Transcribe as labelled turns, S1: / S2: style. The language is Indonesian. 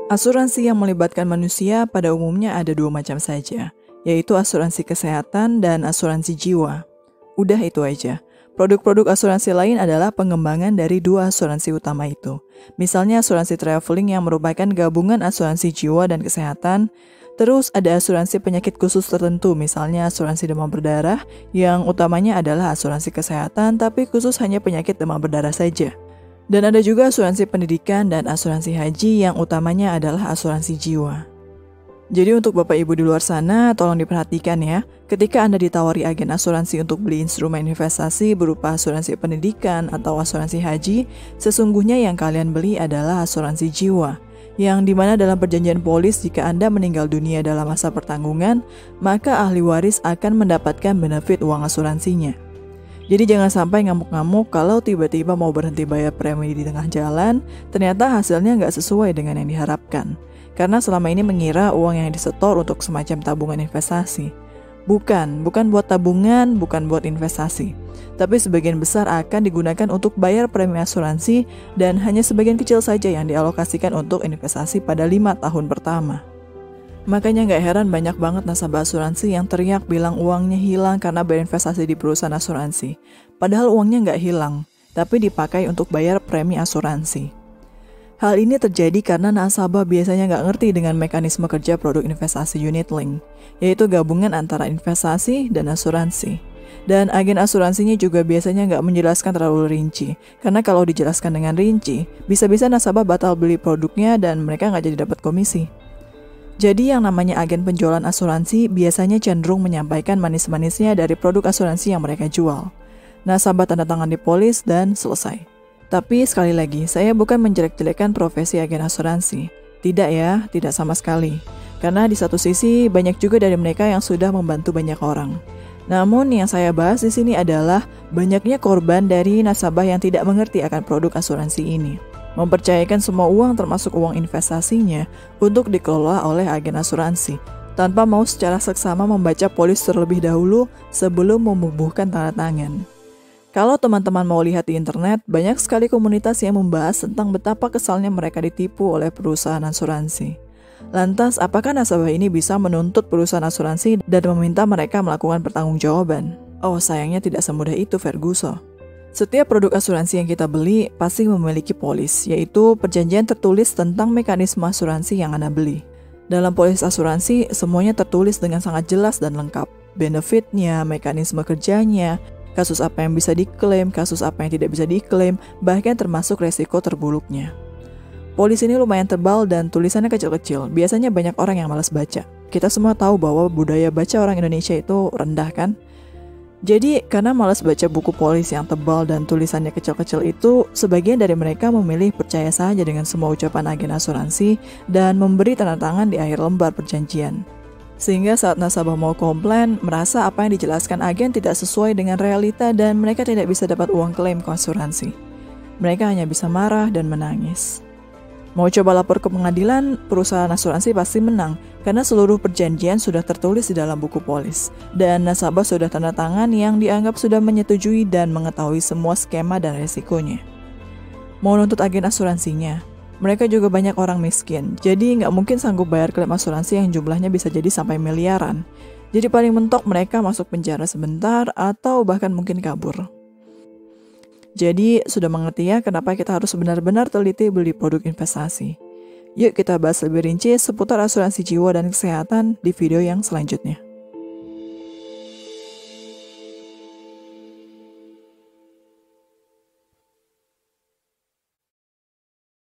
S1: Asuransi yang melibatkan manusia pada umumnya ada dua macam saja, yaitu asuransi kesehatan dan asuransi jiwa. Udah itu aja. Produk-produk asuransi lain adalah pengembangan dari dua asuransi utama itu. Misalnya asuransi traveling yang merupakan gabungan asuransi jiwa dan kesehatan. Terus ada asuransi penyakit khusus tertentu, misalnya asuransi demam berdarah, yang utamanya adalah asuransi kesehatan tapi khusus hanya penyakit demam berdarah saja. Dan ada juga asuransi pendidikan dan asuransi haji yang utamanya adalah asuransi jiwa. Jadi untuk Bapak Ibu di luar sana, tolong diperhatikan ya. Ketika Anda ditawari agen asuransi untuk beli instrumen investasi berupa asuransi pendidikan atau asuransi haji, sesungguhnya yang kalian beli adalah asuransi jiwa. Yang dimana dalam perjanjian polis jika Anda meninggal dunia dalam masa pertanggungan, maka ahli waris akan mendapatkan benefit uang asuransinya. Jadi jangan sampai ngamuk-ngamuk kalau tiba-tiba mau berhenti bayar premi di tengah jalan, ternyata hasilnya nggak sesuai dengan yang diharapkan. Karena selama ini mengira uang yang disetor untuk semacam tabungan investasi. Bukan buat tabungan, bukan buat investasi. Tapi sebagian besar akan digunakan untuk bayar premi asuransi dan hanya sebagian kecil saja yang dialokasikan untuk investasi pada 5 tahun pertama. Makanya nggak heran banyak banget nasabah asuransi yang teriak bilang uangnya hilang karena berinvestasi di perusahaan asuransi. Padahal uangnya nggak hilang, tapi dipakai untuk bayar premi asuransi. Hal ini terjadi karena nasabah biasanya nggak ngerti dengan mekanisme kerja produk investasi unit link, yaitu gabungan antara investasi dan asuransi. Dan agen asuransinya juga biasanya nggak menjelaskan terlalu rinci, karena kalau dijelaskan dengan rinci, bisa-bisa nasabah batal beli produknya dan mereka nggak jadi dapat komisi. Jadi yang namanya agen penjualan asuransi biasanya cenderung menyampaikan manis-manisnya dari produk asuransi yang mereka jual. Nasabah tanda tangan di polis dan selesai. Tapi sekali lagi, saya bukan menjelek-jelekan profesi agen asuransi. Tidak ya, tidak sama sekali. Karena di satu sisi banyak juga dari mereka yang sudah membantu banyak orang. Namun yang saya bahas di sini adalah banyaknya korban dari nasabah yang tidak mengerti akan produk asuransi ini. Mempercayakan semua uang termasuk uang investasinya untuk dikelola oleh agen asuransi, tanpa mau secara seksama membaca polis terlebih dahulu sebelum membubuhkan tanda tangan. Kalau teman-teman mau lihat di internet, banyak sekali komunitas yang membahas tentang betapa kesalnya mereka ditipu oleh perusahaan asuransi. Lantas, apakah nasabah ini bisa menuntut perusahaan asuransi dan meminta mereka melakukan pertanggungjawaban? Oh, sayangnya tidak semudah itu, Ferguson. Setiap produk asuransi yang kita beli pasti memiliki polis, yaitu perjanjian tertulis tentang mekanisme asuransi yang Anda beli. Dalam polis asuransi, semuanya tertulis dengan sangat jelas dan lengkap. Benefitnya, mekanisme kerjanya, kasus apa yang bisa diklaim, kasus apa yang tidak bisa diklaim, bahkan termasuk resiko terburuknya. Polis ini lumayan tebal dan tulisannya kecil-kecil, biasanya banyak orang yang malas baca. Kita semua tahu bahwa budaya baca orang Indonesia itu rendah kan? Jadi, karena malas baca buku polis yang tebal dan tulisannya kecil-kecil itu, sebagian dari mereka memilih percaya saja dengan semua ucapan agen asuransi dan memberi tanda tangan di akhir lembar perjanjian. Sehingga saat nasabah mau komplain, merasa apa yang dijelaskan agen tidak sesuai dengan realita dan mereka tidak bisa dapat uang klaim ke asuransi. Mereka hanya bisa marah dan menangis. Mau coba lapor ke pengadilan, perusahaan asuransi pasti menang karena seluruh perjanjian sudah tertulis di dalam buku polis dan nasabah sudah tanda tangan yang dianggap sudah menyetujui dan mengetahui semua skema dan resikonya. Mau nuntut agen asuransinya, mereka juga banyak orang miskin, jadi nggak mungkin sanggup bayar klaim asuransi yang jumlahnya bisa jadi sampai miliaran. Jadi paling mentok mereka masuk penjara sebentar atau bahkan mungkin kabur. Jadi, sudah mengerti ya kenapa kita harus benar-benar teliti beli produk investasi. Yuk kita bahas lebih rinci seputar asuransi jiwa dan kesehatan di video yang selanjutnya.